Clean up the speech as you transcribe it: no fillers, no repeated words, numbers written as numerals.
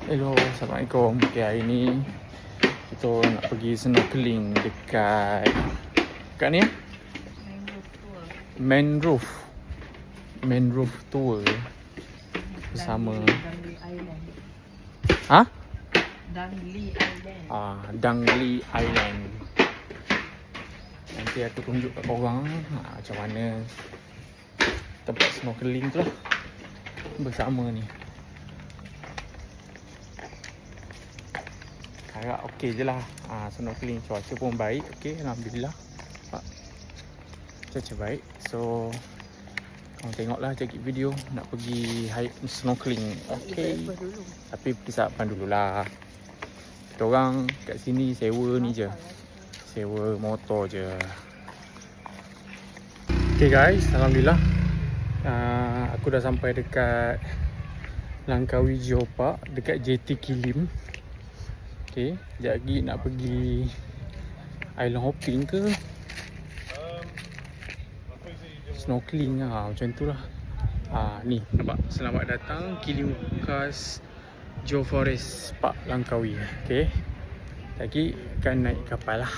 Hello, Assalamualaikum. Okay, hari ni kita nak pergi snorkeling dekat ni ya? Mangrove Tour bersama Dangli Island. Nanti aku tunjuk kat korang macam mana tempat snorkeling tu lah bersama ni. Harap okey je lah. Snorkeling, cuaca pun baik. Okey, Alhamdulillah. Cuaca baik. So korang tengoklah cakap video nak pergi snorkeling. Okey, tapi persiapan dululah. Kita orang kat sini sewa ni je, sewa motor je. Okay guys, Alhamdulillah aku dah sampai dekat Langkawi Geopark, dekat JT Kilim. Okay, sekejap lagi nak pergi island hopping ke snorkeling lah, macam tu lah. Ni nampak, selamat datang Kilim Bekas Geoforest Park Langkawi. Okay, lagi akan naik kapal lah.